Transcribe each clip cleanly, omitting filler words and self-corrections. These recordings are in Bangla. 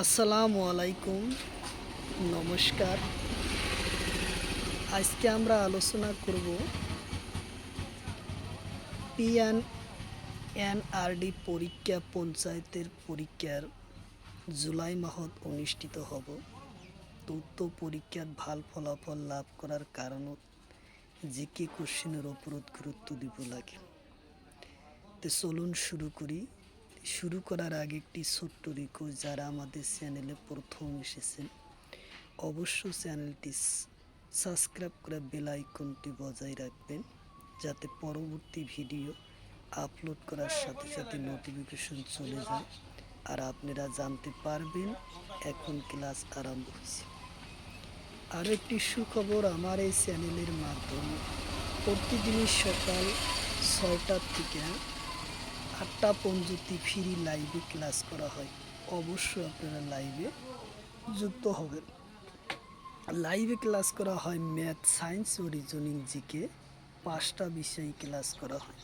আসসালামু আলাইকুম, নমস্কার। আজকে আমরা আলোচনা করব পিএনএনআরডি পরীক্ষা পঞ্চায়েতের পরীক্ষার জুলাই মাহত অনুষ্ঠিত হব। তথ্য পরীক্ষার ভাল ফলাফল লাভ করার কারণত জিকে কোশ্চেনের ওপরত গুরুত্ব দিব লাগে। তো চলুন শুরু করি। শুরু করার আগে একটি ছোট্ট রিকোয়েস্ট, যারা আমাদের চ্যানেলে প্রথম এসেছেন অবশ্য চ্যানেলটি সাবস্ক্রাইব করে বেল আইকনটি বজায় রাখবেন, যাতে পরবর্তী ভিডিও আপলোড করার সাথে সাথে নোটিফিকেশন চলে যায় আর আপনারা জানতে পারবেন এখন ক্লাস আরম্ভ হয়েছে। আরও একটি সুখবর, আমার এই চ্যানেলের মাধ্যমে প্রতিদিনই সকাল 6টা থেকে 8টা পর্যন্ত ফ্রি লাইভে ক্লাস করা হয়। অবশ্যই আপনারা লাইভে যুক্ত হবেন। লাইভে ক্লাস করা হয় ম্যাথ, সায়েন্স ও রিজনিং জিকে 5টা বিষয় ক্লাস করা হয়।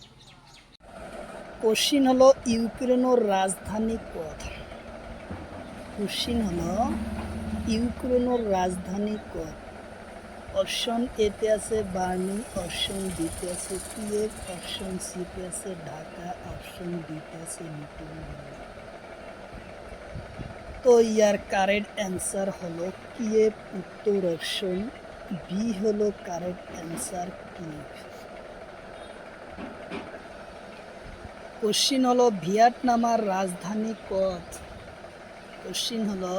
কোশ্চিন হলো ইউক্রেনের রাজধানী কোথায়? কোশ্চিন হলো ইউক্রেনের রাজধানী কোথায়? অপশন এতে আছে বার্নি, অপশন বিতে আছে কিয়েভ, অপশন সিতে আছে ঢাকা, অপশন ডিতে আছে নতুন দিল্লি। তো ইয়ার কারেক্ট অ্যান্সার হলো কিয়েভ, উত্তর অপশন বি হলো কারেক্ট অ্যান্সার কিয়েভ। কোশ্চিন হলো ভিয়েতনামের রাজধানী কোথায়? কোশ্চিন হলো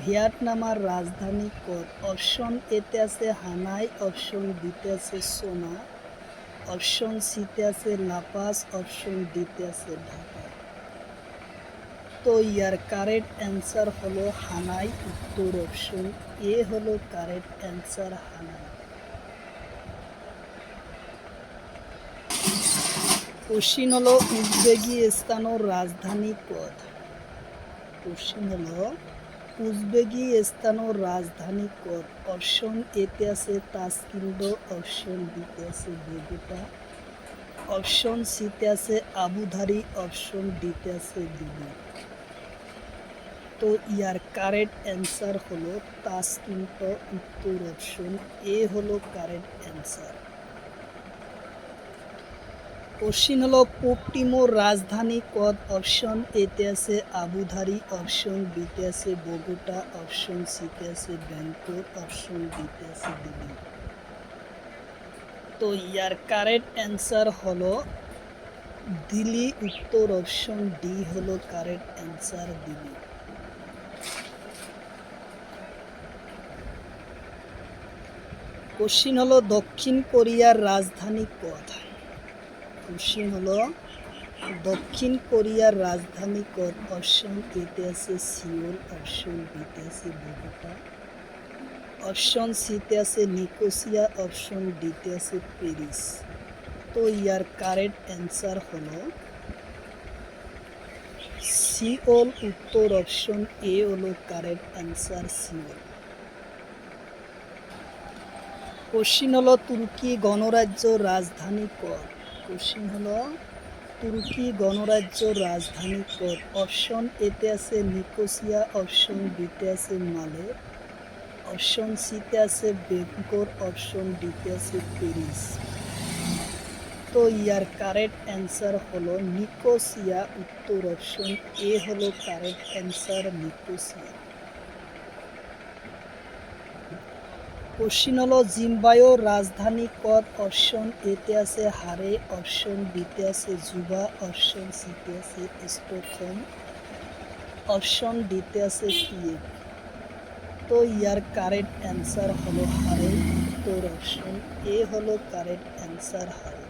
ভিয়েতনামের রাজধানী কোথায়? অপশন এতে আছে হানাই, অপশন বিতে আছে সোনা, অপশন সিতে আছে লাপাস, অপশন ডিতে আছে ঢাকা। তো ইয়ার কারেক্ট অ্যান্সার হলো হানাই, উত্তর অপশন এ হলো কারেক্ট অ্যান্সার হানাই। কোশ্চিন হলো উজবেকিস্তানের রাজধানী কোথায়? কোশ্চিন হলো উজবেকিস্তানের রাজধানী কোথায়? অপশন এতে আছে তাসকিন্দ, অপশন বিতে আছে বগুটা, অপশন সিতে আছে আবুধাবি, অপশন ডিতে আছে দিল্লি। তো ইয়ার কারেক্ট অ্যান্সার হলো তাসকিন্দ, উত্তর অপশন এ হলো কারেক্ট অ্যান্সার। কোশ্চিন হলো পূব তিমুর রাজধানী কোথায়? অপশন এতে আছে আবুধাবি, অপশন বিতে আছে বগুটা, অপশন সিতে আছে ব্যাংকক, অপশন ডিতে আছে দিল্লি। তো ইয়ার কারেক্ট অ্যান্সার হলো দিল্লি, উত্তর অপশন ডি হলো কারেক্ট অ্যান্সার দিল্লি। কোশ্চিন হলো দক্ষিণ কোরিয়ার রাজধানী কোথায়? কোশ্চিন হলো দক্ষিণ কোরিয়ার রাজধানী কোথায়? অপশন এতে আছে সিওল, অপশন বিতে আছে বগুটা, অপশন সিতে আছে নিকোসিয়া, অপশন ডিতে আছে প্যারিস। তো ইয়ার কারেক্ট অ্যান্সার হলো সিওল, উত্তর অপশন এ হলো কারেক্ট অ্যান্সার সিওল। কোশ্চিন হলো তুর্কি গণরাজ্য রাজধানী কোথায়? কোশ্চিন হলো তুর্কি গণরাজ্য রাজধানী কোথায়? অপশন এতে আছে নিকোসিয়া, অপশন বিতে আছে মালে, অপশন সিতে আছে ব্যাংকক, অপশন ডিতে আছে প্যারিস। তো ইয়ার কারেক্ট অ্যান্সার হলো নিকোসিয়া, উত্তর অপশন এ হলো কারেক্ট অ্যান্সার নিকোসিয়া। কোশ্চিন হলো জিম্বাবুয়ের রাজধানী কোথায়? অপশন এতে আছে হারে, অপশন বিতে আছে জুবা, অপশন সিতে আছে স্টকহোম, অপশন ডিতে আছে কিয়েভ। তো ইয়ার কারেক্ট অ্যান্সার হলো হারে, উত্তর অপশন এ হলো কারেক্ট অ্যান্সার হারে।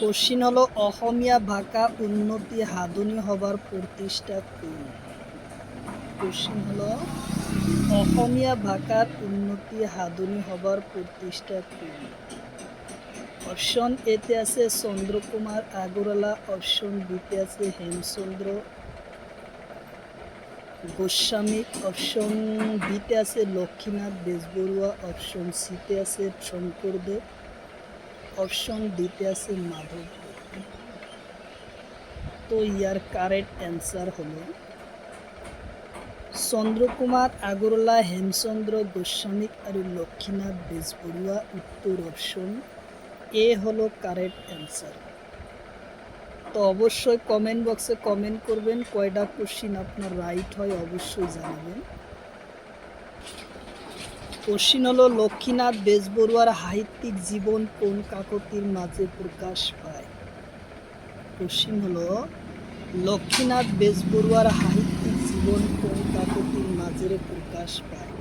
কোশ্চিন হলো অসমীয়া ভাষা উন্নতি সাধনী হবার প্রতিষ্ঠা কোন? কোশ্চিন হলো অসমীয়া ভাষার উন্নতি সাধনী হবার প্রতিষ্ঠা কোন? অপশন এতে আছে চন্দ্রকুমার আগরওয়ালা, অপশন বিতে আছে হেমচন্দ্র গোস্বামী, অপশন বিতে আছে লক্ষ্মীনাথ বেজবৰুৱা, অপশন সিতে আছে শঙ্করদেব, অপশন ডিতে আছে মাধবদেব। তো ইয়ার কারেক্ট অ্যান্সার হলো চন্দ্রকুমার আগরওয়ালা, হেমচন্দ্র গোস্বামী আর লক্ষ্মীনাথ বেজবরুয়া। উত্তর অপশন এ হলো কারেক্ট অ্যান্সার। তো অবশ্যই কমেন্ট বক্সে কমেন্ট করবেন কয়টা কোশ্চিন আপনার রাইট হয় অবশ্যই জানাবেন। কোশ্চিন হলো লক্ষ্মীনাথ বেজবরুয়ার সাহিত্যিক জীবন কোন কাকতির মাঝে প্রকাশ পায়? কোশ্চিন হলো লক্ষ্মীনাথ বেজবরুয়ার সাহিত্যিক জীবন কোন কাকতির মাঝে প্রকাশ পায়?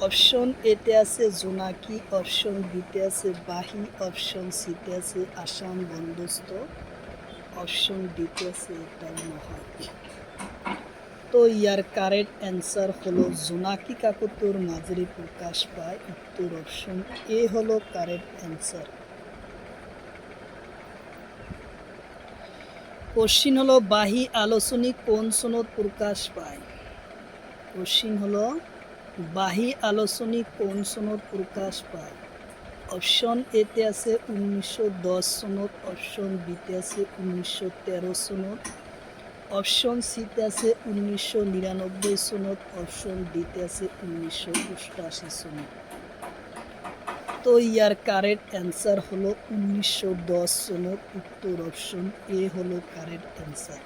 অপশন এতে আছে জোনাকি, অপশন বিতে আছে বাহি, অপশন সিতে আছে আসাম বন্দোবস্ত, অপশন ডিতে আছে এটাই নহয়। তো ইয়ার কারেক্ট অ্যান্সার হলো জোনাকি কাকতির মাঝে প্রকাশ পায়। উত্তর অপশন এ হলো কারেক্ট অ্যান্সার। কোশ্চিন হলো বাহি আলোচনী কোন সনদ প্রকাশ পায়? কোশ্চিন হলো বাহি আলোচনী কোন সনদ প্রকাশ পায়? অপশন এতে আছে 1910 সনদ, অপশন বিতে আছে 1913 সনদ, অপশন সিতে আছে 1999 সনদ, অপশন ডিতে আছে 1988 সনদ। তো ইয়ার কারেক্ট অ্যান্সার হলো 1910 সনদ। উত্তর অপশন এ হলো কারেক্ট অ্যান্সার।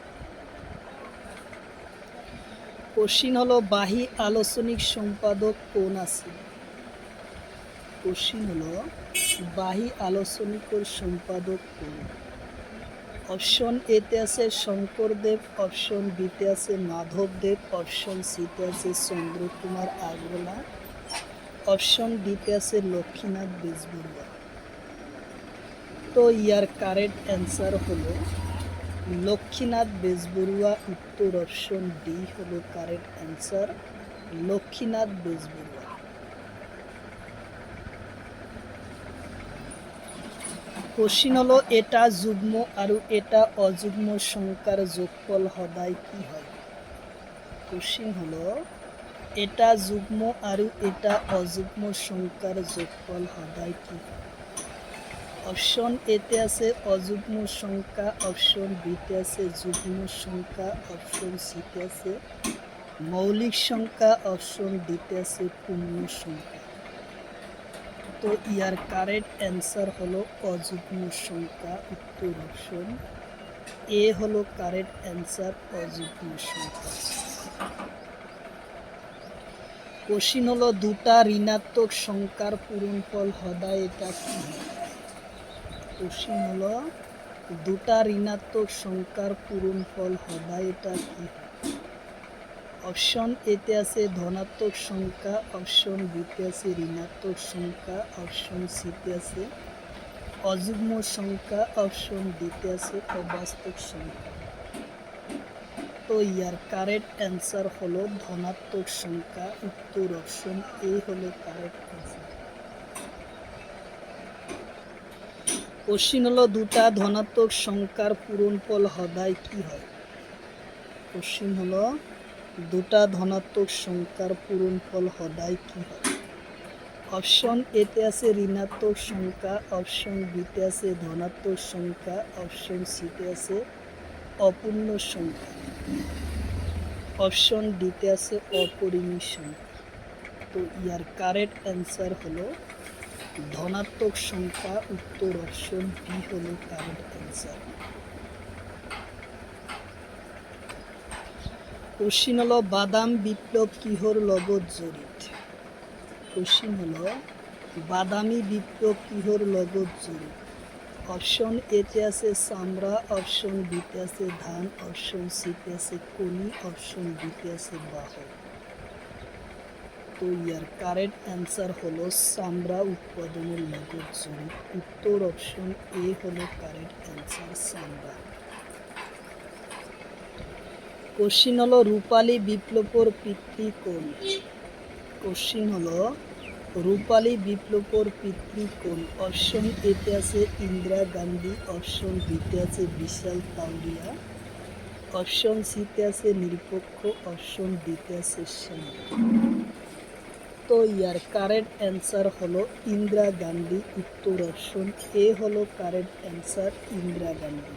কোশ্চিন হলো বাহি আলোচনিক সম্পাদক কোন আছে? কোশ্চিন হলো বাহি আলোচনিকর সম্পাদক কোন? অপশন এতে আছে শঙ্করদেব, অপশন বিতে আছে মাধবদেব, অপশন সিতে আছে চন্দ্রকুমার আগরওয়ালা, অপশন ডিতে আছে লক্ষ্মীনাথ বেজবরুয়া। তো ইয়ার কারেক্ট অ্যান্সার হলো লক্ষ্মীনাথ বেজবরুয়া। উত্তর অপশন ডি হলো correct answer, Lakshminath Bezbaruah. Question হলো এটা যুগ্ম আর এটা অযুগ্ম সংখ্যার যোগফল সদায় কি হয়? কোশ্চিন হলো এটা যুগ্ম আর এটা অযুগ্ম সংখ্যার যোগফল সদায় কি হয়? অপশন এতে আছে অযুগ্ম সংখ্যা, অপশন বিতে আছে যুগ্ম সংখ্যা, অপশন সিতে আছে মৌলিক সংখ্যা, অপশন ডিতে আছে পূর্ণ সংখ্যা। তো ইয়ার কারেক্ট অ্যান্সার হলো অযুগ্ম সংখ্যা। উত্তর অপশন এ হলো কারেক্ট অ্যান্সার, অযুগ্ম সংখ্যা। কোশ্চিন হলো দুটা ঋণাত্মক সংখ্যার পূরণফল সদায় এটা কি হয়? কোশ্চিন হলো দুটা ঋণাত্মক সংখ্যার পূরণফল সদায় এটা কি হয়? অপশন এতে আছে ধনাত্মক সংখ্যা, অপশন বিতে আছে ঋণাত্মক সংখ্যা, অপশন সিতে আছে অযুগ্ম সংখ্যা, অপশন ডিতে আছে অবাস্তব সংখ্যা। তো ইয়ার কারেক্ট অ্যান্সার হলো ধনাত্মক সংখ্যা। উত্তর অপশন এ হলো কারেক্ট অ্যান্সার। কোশ্চিন হলো দুটা ধনাত্মক সংখ্যার পূরণফল সদায় কি হয়? কোশ্চিন হলো দুটা ধনাত্মক সংখ্যার পূরণফল সদায় কি হয়? অপশন এতে আছে ঋণাত্মক সংখ্যা, অপশন বিতে আছে ধনাত্মক সংখ্যা, অপশন সিতে আছে অপূর্ণ সংখ্যা, অপশন ডিতে আছে অপরিমেয় সংখ্যা। তো ইয়ার কারেক্ট অ্যান্সার হলো ধনাত্মক সংখ্যা। উত্তর অপশন বি হলো কারেক্ট অ্যান্সার। কোশ্চিন হলো বাদাম বিপ্লব কিহর লগত জড়িত? কোশ্চিন হলো বাদামি বিপ্লব কিহর লগত জড়িত? অপশন এতে আছে চামড়া, অপশন বিতে আছে ধান, অপশন সিতে আছে কলি, অপশন ডিতে আছে বাহক। তো ইয়ার কারেক্ট অ্যান্সার হলো চামড়া উৎপাদনের লগত জড়িত। উত্তর অপশন এ হলো কারেক্ট অ্যান্সার, চামড়া। কোশ্চিন হলো রূপালী বিপ্লবর পিতৃ কোন? কোশ্চিন হলো রূপালী বিপ্লবর পিতৃ কোন? অপশন এতে আছে ইন্দিরা গান্ধী, অপশন বিতে আছে বিশাল তাওরিয়া, অপশন সিতে আছে নিরপেক্ষ, অপশন ডিতে আছে সেন। তো ইয়ার কারেক্ট অ্যান্সার হলো ইন্দিরা গান্ধী। উত্তর অপশন এ হলো কারেক্ট অ্যান্সার, ইন্দিরা গান্ধী।